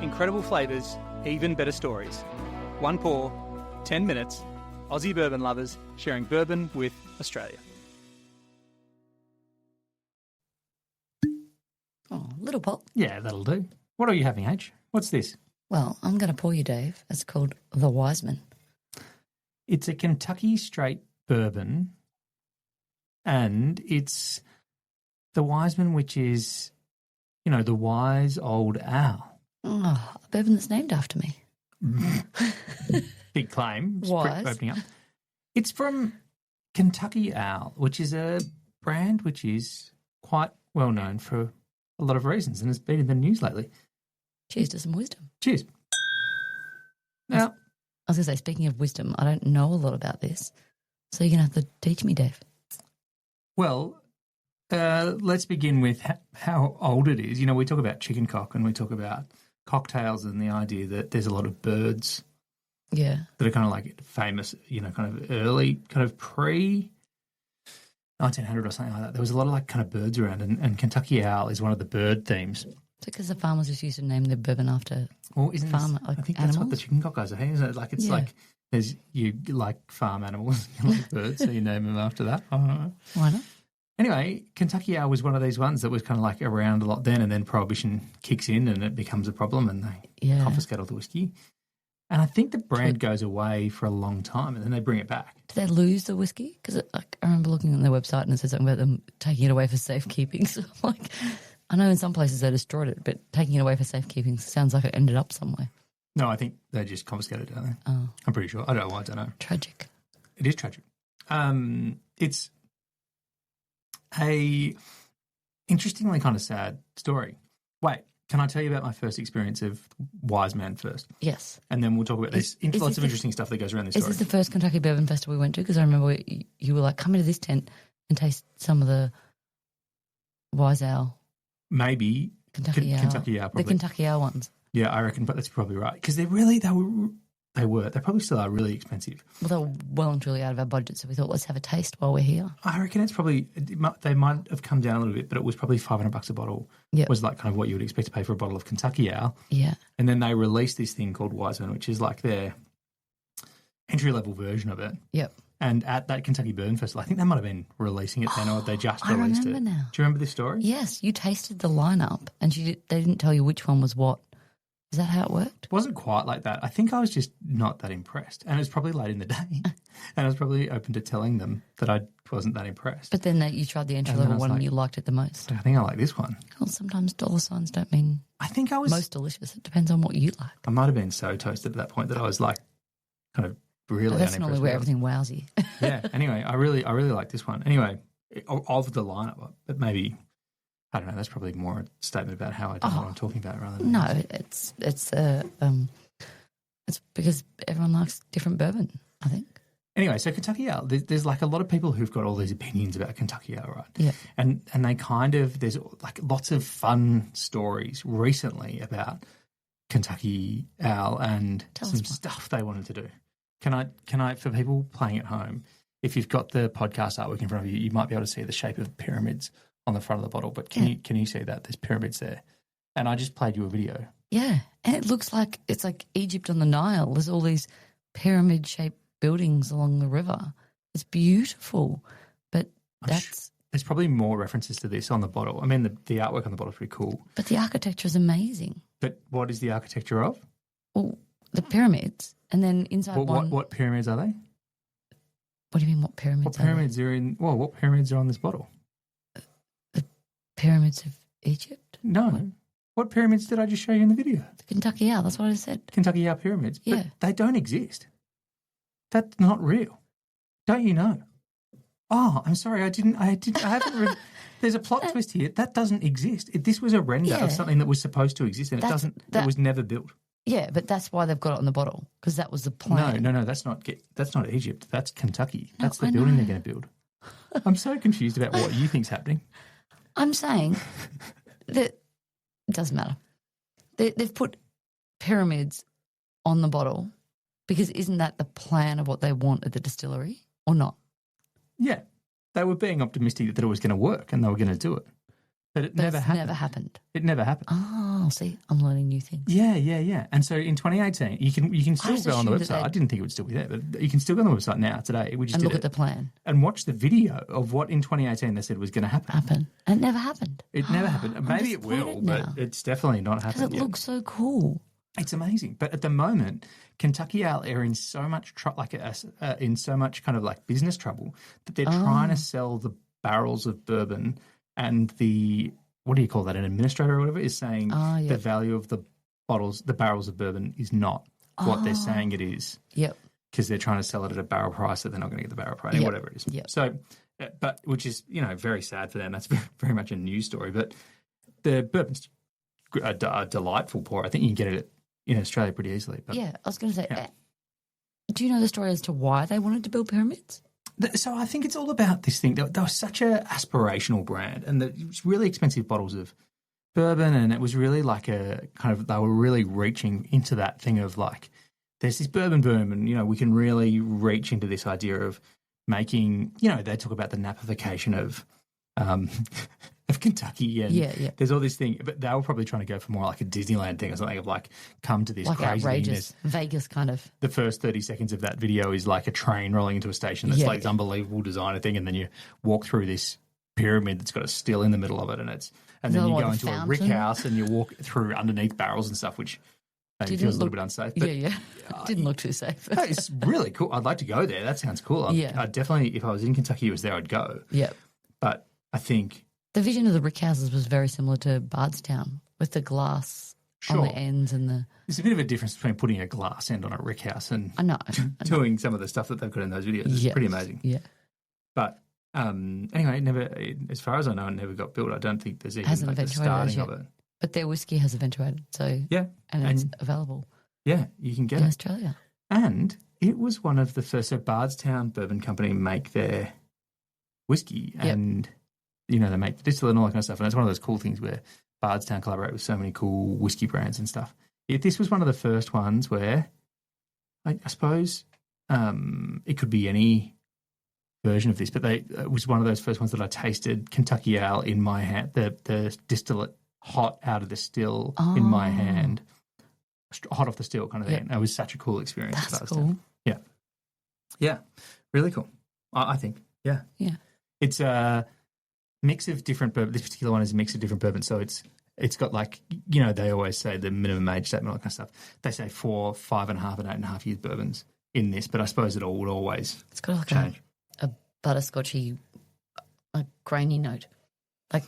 Incredible flavours, even better stories. One pour, 10 minutes. Aussie Bourbon Lovers, sharing bourbon with Australia. Oh, little pot. Yeah, that'll do. What are you having, H? What's this? Well, I'm going to pour you, Dave. It's called the Wiseman. It's a Kentucky straight bourbon, and it's the Wiseman, which is, you know, the wise old owl. Oh, a bourbon that's named after me. Big claim. Wise. Opening up. It's from Kentucky Owl, which is a brand which is quite well known for a lot of reasons and has been in the news lately. Cheers to some wisdom. Cheers. Now, I was going to say, speaking of wisdom, I don't know a lot about this, so you're going to have to teach me, Dave. well, let's begin with how old it is. You know, we talk about chicken cock and we talk about cocktails and the idea that there's a lot of birds Yeah. that are kind of like famous, you know, kind of early, kind of pre 1900 or something like that. There was a lot of like kind of birds around, and Kentucky Owl is one of the bird themes. It's because the farmers just used to name their bourbon after Well, isn't farm this, like I think animals. that's what the chicken cock guys are saying, isn't it? Like it's Yeah. like there's you like farm animals, you like birds, so you name them after that. I don't know. Why not? Anyway, Kentucky Owl was one of these ones that was kind of like around a lot then, and then Prohibition kicks in and it becomes a problem, and they Yeah. confiscate all the whiskey. And I think the brand goes away for a long time, and then they bring it back. Did they lose the whiskey? Because like, I remember looking on their website and it said something about them taking it away for safekeeping. So I'm like, I know in some places they destroyed it, but taking it away for safekeeping sounds like it ended up somewhere. No, I think they just confiscated it, don't they? Oh, I'm pretty sure. I don't know. I don't know. tragic. It is tragic. It's a interestingly kind of sad story. Wait, can I tell you about my first experience of Wiseman first? Yes. And then we'll talk about Is lots this of the- interesting stuff that goes around this Is story. this the first Kentucky Bourbon Festival we went to? Because I remember you were like, come into this tent and taste some of the Wise Owl, Maybe Kentucky Owl. Kentucky Owl, The probably. Kentucky Owl ones. Yeah, I reckon, but that's probably right. Because they probably still are really expensive. Well, they were well and truly out of our budget, so we thought, let's have a taste while we're here. I reckon it's probably, they might have come down a little bit, but it was probably $500 a bottle. Yep. Was like kind of what you would expect to pay for a bottle of Kentucky Owl. Yeah. And then they released this thing called Wiseman, which is like their entry-level version of it. Yep. And at that Kentucky Bourbon Festival, I think they might have been releasing it then, or they just I released it. remember now. Do you remember this story? Yes, you tasted the lineup and they didn't tell you which one was what. Is that how it worked? It wasn't quite like that. I think I was just not that impressed. And it was probably late in the day. And I was probably open to telling them that I wasn't that impressed. But then you tried the entry And then I level was one and like- you liked it the most. I think I like this one. Well, sometimes dollar signs don't mean I think I was... most delicious. It depends on what you like. I might have been so toasted at that point that I was like kind of really That's unimpressed. normally where everything wows you. Yeah. Anyway, I really like this one. Anyway, of the lineup, but maybe, I don't know, that's probably more a statement about how I don't know what I'm talking about rather than... No, it's because everyone likes different bourbon, I think. Anyway, so Kentucky Owl, there's like a lot of people who've got all these opinions about Kentucky Owl, right? Yeah. And they kind of, there's like lots of fun stories recently about Kentucky Owl and Tell us some one. stuff they wanted to do. Can I, for people playing at home, if you've got the podcast artwork in front of you, you might be able to see the shape of pyramids on the front of the bottle. But can you see that? There's pyramids there. And I just played you a video. Yeah, and it looks like it's like Egypt on the Nile. There's all these pyramid-shaped buildings along the river. It's beautiful, but There's probably more references to this on the bottle. I mean, the artwork on the bottle is pretty cool. But the architecture is amazing. But what is the architecture of? Well, the pyramids, and then inside What pyramids are they? What do you mean? What pyramids? What pyramids are in? Well, what pyramids are on this bottle? The pyramids of Egypt. No. What pyramids did I just show you in the video? The Kentucky Owl. That's what I said. Kentucky Owl pyramids. Yeah. But they don't exist. That's not real. Don't you know? Oh, I'm sorry. I haven't read. There's a plot twist here. That doesn't exist. This was a render Yeah. of something that was supposed to exist, and it was never built. Yeah, but that's why they've got it on the bottle, because that was the plan. No. That's not Egypt. That's Kentucky. No, That's the I building know. they're going to build. I'm so confused about what you think's happening. I'm saying that it doesn't matter. They've put pyramids on the bottle because isn't that the plan of what they want at the distillery or not? Yeah, they were being optimistic that it was going to work and they were going to do it. But it never happened. Never happened. It never happened. Oh, Wow, see, I'm learning new things. Yeah. And so in 2018, you can still go on the website. I didn't think it would still be there, but you can still go on the website now today. We just And did look at the plan. and watch the video of what in 2018 they said was going to happen. And it never happened. It never happened. Maybe it will, but it's definitely not happening. Because it looks so cool. It's amazing. But at the moment, Kentucky Ale are in so much in so much kind of like business trouble that they're trying to sell the barrels of bourbon, and the what do you call that? An administrator or whatever is saying the value of the barrels of bourbon is not what they're saying it is. Yep. Because they're trying to sell it at a barrel price that they're not going to get the barrel price, whatever it is. Yep. So, but which is very sad for them. That's very, very much a news story. But the bourbon's a delightful pour. I think you can get it in Australia pretty easily. But, I was going to say, do you know the story as to why they wanted to build pyramids? So I think it's all about this thing. They were such an aspirational brand, and it was really expensive bottles of bourbon, and it was really like a kind of, they were really reaching into that thing of like, there's this bourbon boom, and, we can really reach into this idea of making, they talk about the napification of Kentucky, and there's all this thing, but they were probably trying to go for more like a Disneyland thing or something of like, come to this like crazy outrageous thing. Vegas kind of. The first 30 seconds of that video is like a train rolling into a station that's like this unbelievable designer thing, and then you walk through this pyramid that's got a still in the middle of it, and then you go into a rick house and you walk through underneath barrels and stuff, which maybe feels a little bit unsafe. But, didn't look too safe. It's really cool. I'd like to go there. That sounds cool. I'd definitely, if I was in Kentucky, it was there, I'd go. Yeah. But I think the vision of the rick houses was very similar to Bardstown, with the glass on the ends and the. There's a bit of a difference between putting a glass end on a rick house and I know. doing some of the stuff that they've got in those videos. It's pretty amazing. Yeah. But anyway, it never, as far as I know, it never got built. I don't think there's even like the starting of it. But their whiskey has eventuated, so and it's available. Yeah, you can get in it Australia. And it was one of the first. So Bardstown Bourbon Company make their whiskey, and they make the distillate and all that kind of stuff. And it's one of those cool things where Bardstown collaborate with so many cool whiskey brands and stuff. This was one of the first ones where I suppose it could be any version of this, but it was one of those first ones that I tasted Kentucky Ale in my hand, the distillate hot out of the still in my hand, hot off the still kind of thing. It was such a cool experience. That's cool. Yeah, really cool. I think. Yeah. It's a mix of different bourbon. This particular one is a mix of different bourbons, so it's got like, they always say the minimum age statement, all that kind of stuff. They say 4, 5.5, and 8.5 years bourbons in this, but I suppose it all would always change. A butterscotchy, a grainy note. Like,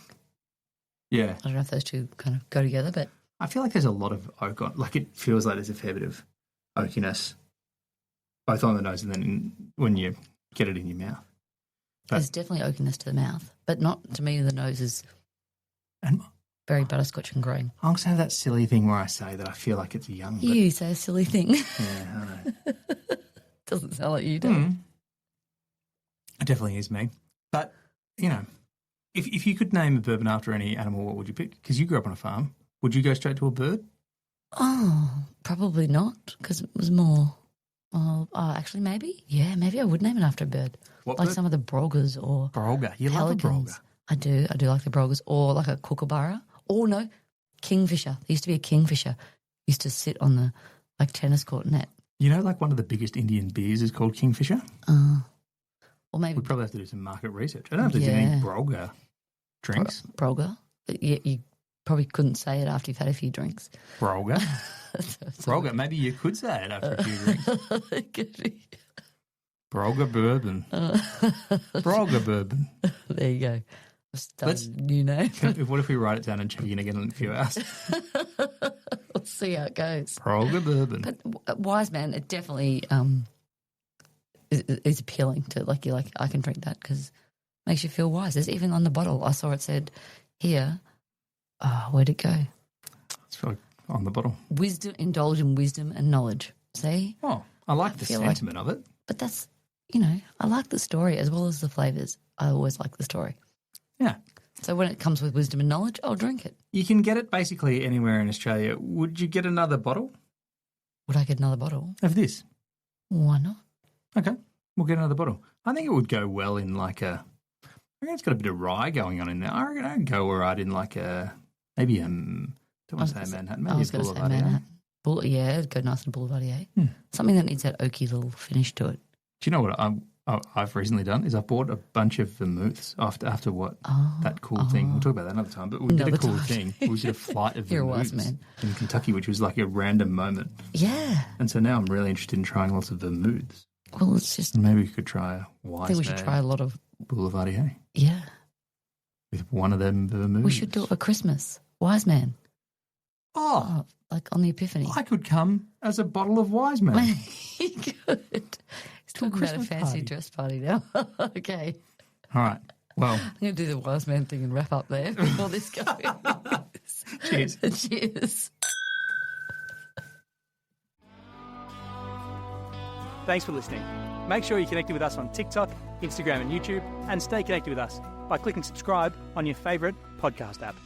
I don't know if those two kind of go together, but I feel like there's a lot of oak on. Like, it feels like there's a fair bit of oakiness, both on the nose and then when you get it in your mouth. But there's definitely oakiness to the mouth, but not to me. The nose is very butterscotch and grain. I'm going to say that silly thing where I say that I feel like it's young. But you say a silly thing. Yeah, I know. Doesn't sound like you do. It definitely is me. But, if you could name a bourbon after any animal, what would you pick? Because you grew up on a farm. Would you go straight to a bird? Oh, probably not, because it was more... actually, maybe. Yeah, maybe I would name it after a bird. What like bird? some of the broggers or Brogger. You pelicans. love a brogger. I do like the broggers, or like a kookaburra. Or no, kingfisher. There used to be a kingfisher. Used to sit on the tennis court net. Like one of the biggest Indian beers is called Kingfisher? Or maybe we'd probably have to do some market research. I don't know if there's any brogger drinks. Brogger? You probably couldn't say it after you've had a few drinks. Brogger? Brogger. Maybe you could say it after a few drinks. It could be. Brogger bourbon. Brogger bourbon. There you go. Let's, what if we write it down and check in again in a few hours? Let's see how it goes. Brogger bourbon. But Wiseman, it definitely is appealing to I can drink that because it makes you feel wise. There's even on the bottle, I saw it said here, where'd it go? It's really on the bottle. Wisdom, indulge in wisdom and knowledge. See? Oh, I like the sentiment of it. But that's, I like the story as well as the flavours. I always like the story. Yeah. So when it comes with wisdom and knowledge, I'll drink it. You can get it basically anywhere in Australia. Would you get another bottle? Would I get another bottle? Of this? Why not? Okay, we'll get another bottle. I think it would go well in I reckon it's got a bit of rye going on in there. I reckon I'd go all right in maybe a Don't want to say Manhattan. I Maybe was it's going to say Boulevardier. Manhattan. Yeah, go nice and Boulevardier. Something that needs that oaky little finish to it. Do you know what I've recently done? Is I've bought a bunch of vermouths after what that cool thing. We'll talk about that another time. But we did a cool thing. We did a flight of You're a wise vermouths man. in Kentucky, which was like a random moment. Yeah. And so now I'm really interested in trying lots of vermouths. Well, it's just. Maybe we could try a Wiseman. I think we should try a lot of. Boulevardier. Yeah. With one of them vermouths. We should do it for Christmas. Wise man. Oh, like on the Epiphany. I could come as a bottle of Wiseman. You could. He's talking about a Christmas fancy party. dress party now. Okay. All right. Well, I'm going to do the wise man thing and wrap up there before this goes. cheers. Cheers. Thanks for listening. Make sure you're connected with us on TikTok, Instagram and YouTube, and stay connected with us by clicking subscribe on your favourite podcast app.